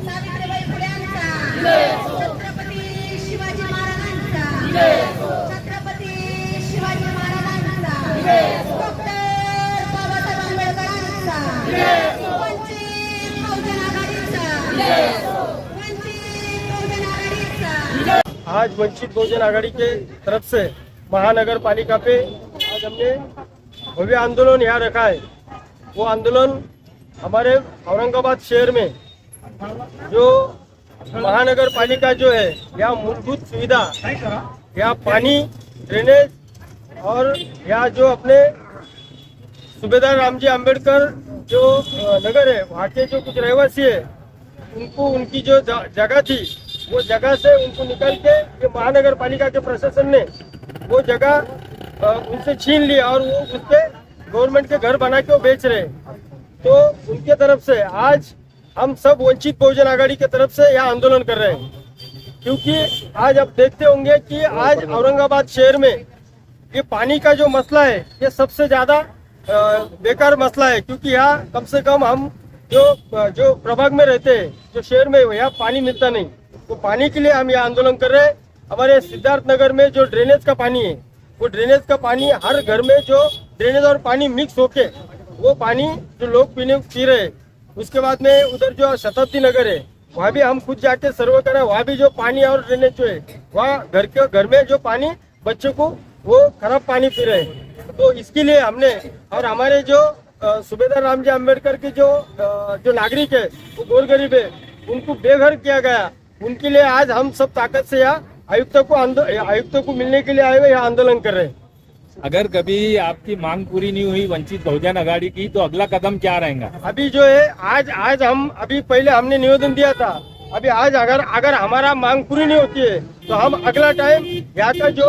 सावित्रीबाई फुल्यांचा, छत्रपती शिवाजी महाराजांचा, छत्रपती शिवाजी महाराजांचा, डॉक्टर बाबासाहेब आंबेडकरांचा, वंचित बहुजन आघाडीचा, वंचित बहुजन आघाडीचा। आज वंचित बहुजन आघाड़ी के तरफ से महानगर पालिका पे आज हमने भव्य आंदोलन यहाँ रखा है। वो आंदोलन हमारे औरंगाबाद शहर में जो महानगर पालिका जो है यहाँ मूलभूत सुविधा, यहाँ पानी, ड्रेनेज और यहाँ जो अपने सूबेदार रामजी आंबेडकर जो नगर है वहाँ के जो कुछ रहवासी है उनको उनकी जो जगह थी वो जगह से उनको निकल के ये महानगर पालिका के प्रशासन ने वो जगह उनसे छीन लिया और वो उसके गवर्नमेंट के घर बना के वो बेच रहे। तो उनके तरफ से आज हम सब वंचित बहुजन आघाड़ी के तरफ से यहाँ आंदोलन कर रहे हैं, क्योंकि आज आप देखते होंगे कि आज औरंगाबाद शहर में ये पानी का जो मसला है ये सबसे ज्यादा बेकार मसला है, क्योंकि यहाँ कम से कम हम जो प्रभाग में रहते हैं, जो शहर में यहाँ पानी मिलता नहीं। तो पानी के लिए हम यहाँ आंदोलन कर रहे हैं। हमारे सिद्धार्थ नगर में जो ड्रेनेज का पानी है वो ड्रेनेज का पानी हर घर में जो ड्रेनेज और पानी मिक्स होके वो पानी जो लोग पी रहे हैं। उसके बाद में उधर जो शताब्दी नगर है वहाँ भी हम खुद जाके सर्वे करें, वहाँ भी जो पानी और ड्रेनेज जो है वहाँ घर में जो पानी बच्चों को वो खराब पानी पी रहे हैं। तो इसके लिए हमने और हमारे जो सूबेदार रामजी आम्बेडकर के जो नागरिक है वो गोरगरीब है उनको बेघर किया गया, उनके लिए आज हम सब ताकत से यहाँ आयुक्तों को मिलने के लिए आए हुए यहाँ आंदोलन कर रहे हैं। अगर कभी आपकी मांग पूरी नहीं हुई वंचित बहुजन आघाड़ी की तो अगला कदम क्या रहेगा? अभी जो है आज हम अभी पहले हमने निवेदन दिया था, अभी आज अगर हमारा मांग पूरी नहीं होती है तो हम अगला टाइम यहाँ का जो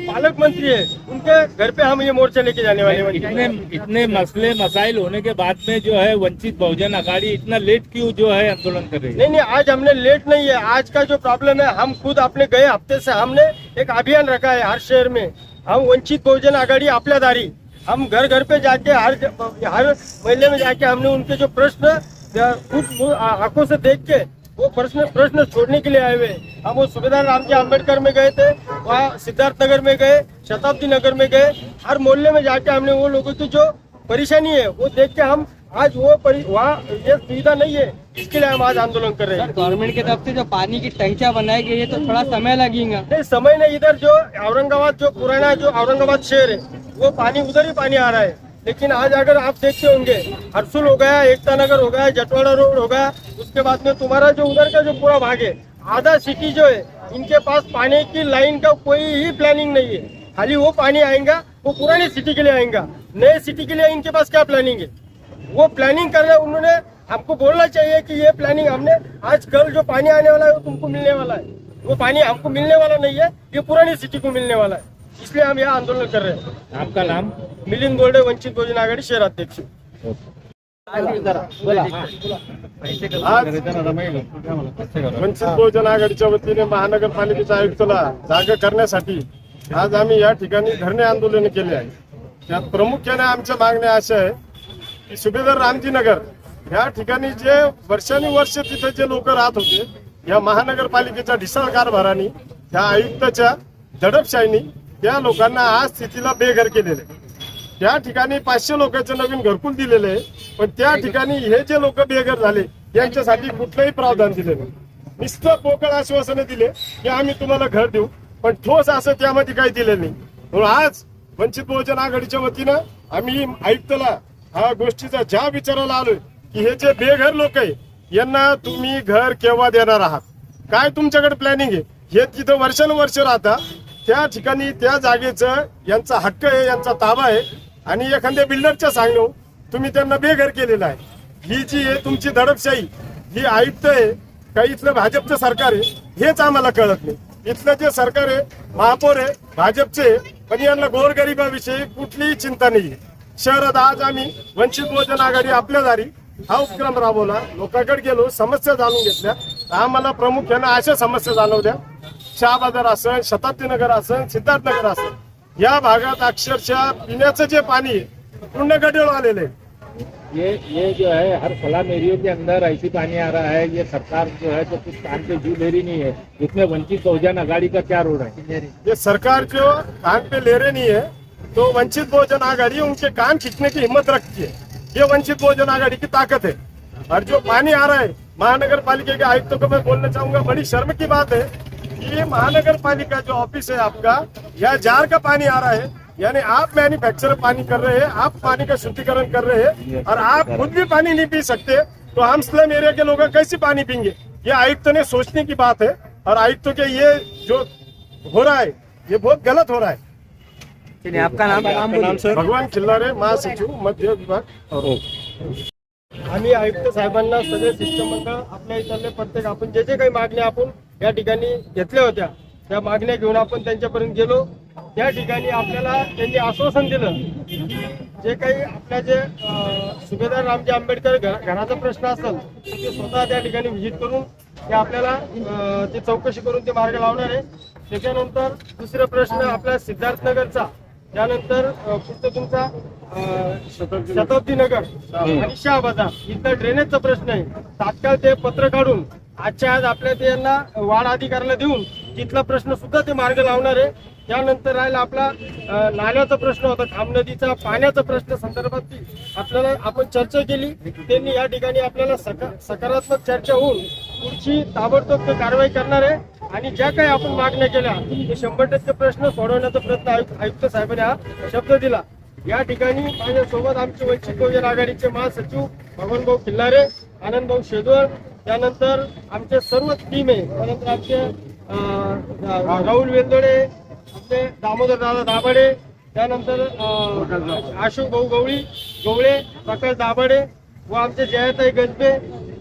पालक मंत्री है उनके घर पे हम ये मोर्चा लेके जाने वाले हैं। इतने मसले मसाइल होने के बाद में जो है वंचित बहुजन आघाड़ी इतना लेट क्यों जो है आंदोलन कर रही है? नहीं, आज हमने लेट नहीं है। आज का जो प्रॉब्लम है हम खुद अपने गए हफ्ते से हमने एक अभियान रखा है हर शहर में। हम वंचित बहुजन आघाड़ी आपल्या दारी, हम घर घर पे जाके हर महल्ले में जाके हमने उनके जो प्रश्न खुद आंखों से देख के वो प्रश्न छोड़ने के लिए आए हुए। हम वो सूबेदार रामजी आम्बेडकर में गए थे, वहाँ सिद्धार्थ नगर में गए, शताब्दी नगर में गए, हर मोहल्ले में जाके हमने वो लोगों की जो परेशानी है वो देख के हम आज वहाँ ये सुविधा नहीं है, इसके लिए हम आज आंदोलन कर रहे हैं। गवर्नमेंट की तरफ से जो पानी की टंकियां बनाई गई है तो थोड़ा समय लगेगा। नहीं, समय नहीं, इधर जो औरंगाबाद जो पुराना जो औरंगाबाद शहर है वो पानी उधर ही पानी आ रहा है। लेकिन आज अगर आप देखते होंगे हरसुल हो गया, एकता नगर हो गया, जटवाड़ा रोड हो गया, उसके बाद में तुम्हारा जो उधर का जो पूरा भाग है आधा सिटी जो है इनके पास पानी की लाइन का कोई ही प्लानिंग नहीं है। खाली वो पानी आएगा वो पुरानी सिटी के लिए आएगा, नए सिटी के लिए इनके पास क्या प्लानिंग है? वो प्लानिंग कर रहे हैं। उन्होंने हमको बोलना चाहिए कि ये प्लानिंग हमने आज कल जो पानी आने वाला है वो तुमको मिलने वाला है, वो पानी हमको मिलने वाला नहीं है, ये पुरानी सिटी को मिलने वाला है। इसलिए हम यहाँ आंदोलन कर रहे हैं। आपका नाम? मिलिंद गोल्डे, वंचित बहुजन आघाड़ी शहर अध्यक्ष। वंचित बहुजन आघाडीच्या वतीने महानगरपालिकेच्या आयुक्ताला जागा करण्यासाठी आज आम्ही या ठिकाणी धरणे आंदोलन केले आहे। त्यात प्रामुख्याने आमच्या मागण्या अशा आहे की सूबेदार रामजी नगर या ठिकाणी जे वर्षानुवर्ष तिथे जे लोक राहत होते, या महानगरपालिकेच्या ढिसाळ कारभाराने, त्या आयुक्ताच्या दडपशाहीने त्या लोकांना आज स्थितीला बेघर केलेले। त्या ठिकाणी 500 लोकांचे नवीन घरकुल दिलेले आहे, पण त्या ठिकाणी हे जे लोक बेघर झाले यांच्यासाठी कुठलंही प्रावधान दिले नाही। नुसतं पोकळ आश्वासने दिले की आम्ही तुम्हाला घर देऊ, पण ठोस असं त्यामध्ये काही दिलं नाही। म्हणून आज वंचित बहुजन आघाडीच्या वतीनं आम्ही आयुक्ताला हा गोष्टीचा ज्या विचारायला आलोय की हे जे बेघर लोक आहे यांना तुम्ही घर केव्हा देणार आहात, काय तुमच्याकडे प्लॅनिंग आहे? हे तिथं वर्षानुवर्ष राहता, त्या ठिकाणी त्या जागेचं यांचा हक्क आहे, यांचा ताबा आहे, आणि एखाद्या बिल्डरच्या सांगणं तुम्ही त्यांना बेघर केलेलं आहे। ही जी आहे तुमची दडपशाही, ही आयुक्त आहे का इथलं भाजपचं सरकार आहे हेच आम्हाला कळत नाही। इथलं जे सरकार आहे महापौर आहे भाजपचे, पण यांना गोरगरिबाविषयी कुठलीही चिंता नाही। शहरात आज आम्ही वंचित बहुजन आघाडी आपल्या दारी हा उपक्रम राबवला, लोकांकडे गेलो, समस्या जाणून घेतल्या। आम्हाला प्रामुख्याने अशा समस्या जाणवल्या, शहाबाजार असेल, शताब्दी नगर असेल, सिद्धार्थ नगर असेल, या भागात अक्षरशः पिण्याचं जे पाणी आहे पूर्ण गढूळ आलेलं आहे। ये जो है हर स्लम एरिया के अंदर ऐसी पानी आ रहा है, ये सरकार जो है तो कुछ काम पे जू ले रही नहीं है। इसमें वंचित बहुजन आघाड़ी का क्या रोल है? ये सरकार जो कान पे ले रही नहीं है तो वंचित बहुजन आघाड़ी उनके कान खींचने की हिम्मत रखती है। ये वंचित बहुजन आघाड़ी की ताकत है। और जो पानी आ रहा है, महानगर पालिका के आयुक्तों को मैं बोलना चाहूंगा, बड़ी शर्म की बात है कि ये महानगर पालिका जो ऑफिस है आपका, यहाँ जार का पानी आ रहा है, यानी आप मैन्युफैक्चर पानी कर रहे हैं, आप पानी का शुद्धिकरण कर रहे हैं और आप खुद भी पानी नहीं पी सकते, तो हम स्लम एरिया के लोग कैसे पानी पीएंगे? ये आयुक्तों ने सोचने की बात है और आयुक्तों के ये जो हो रहा है ये बहुत गलत हो रहा है। चलिए, आपका नाम सर? भगवान खिल्लारे, महासचिव मध्य विभाग। आम्ही आयुक्त साहेबांना सगळे शिष्टमंडळ आपल्या इथले प्रत्येक आपण जे काही मागण्या आपण या ठिकाणी घेतल्या होत्या त्या मागण्या घेऊन आपण त्यांच्यापर्यंत गेलो। त्या ठिकाणी आपल्याला त्यांनी आश्वासन दिलं जे काही आपल्या जे सुभेदार रामजी आंबेडकर घराचा प्रश्न असेल ते स्वतः त्या ठिकाणी व्हिजिट करून ते आपल्याला ते चौकशी करून ते मार्ग लावणार आहे। त्याच्यानंतर दुसरा प्रश्न आपला सिद्धार्थनगरचा, त्यानंतर पुढचं तुमचा शताब्दी नगर आणि शाह बाजार इथं ड्रेनेजचा प्रश्न आहे। तात्काळ ते पत्र काढून आजच्या आज आपल्या त्यांना वाढ अधिकाऱ्याला देऊन तिथला प्रश्न सुद्धा ते मार्ग लावणार आहे। त्यानंतर राहिला आपला नाल्याचा प्रश्न होता, खाम नदीचा पाण्याचा प्रश्न संदर्भात आपल्याला आपण चर्चा केली। त्यांनी या ठिकाणी आपल्याला सकारात्मक चर्चा होऊन पुढची ताबडतोब ते कारवाई करणार आहे आणि ज्या काही आपण मागण्या केल्या ते 100% प्रश्न सोडवण्याचा प्रयत्न आयुक्त साहेबांनी हा शब्द दिला। या ठिकाणी माझ्यासोबत आमचे वंचित बहुजन आघाडीचे महासचिव भगवानभाऊ खिल्लारे, आनंदभाऊ शेजवळ, त्यानंतर आमचे सर्व टीम आहे, त्यानंतर आमचे राहुल वेलदोडे, आपले दामोदर दादा दाभाडे, त्यानंतर अशोक भाऊ गवळे, प्रकाश दाभाडे व आमचे जयाताई गजबे,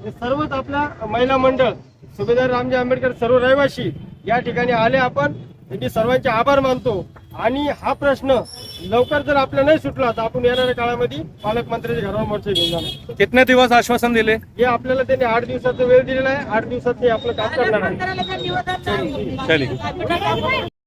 हे सर्वच आपला महिला मंडळ सुभेदार रामजी आंबेडकर सर्व रहिवासी या ठिकाणी आले। आपण मी सर्वांचे आभार मानतो आणि हा प्रश्न लवकर जर आपला नाही सुटला तर आपण येणाऱ्या काळामध्ये पालकमंत्र्यांच्या घरावर मोर्चे घेऊन जाणार। कितने दिवस आश्वासन दिले? हे आपल्याला त्यांनी 8 दिवसाचा वेळ दिलेला आहे। 8 दिवसात ते आपलं काम करणार आहे। चलिए।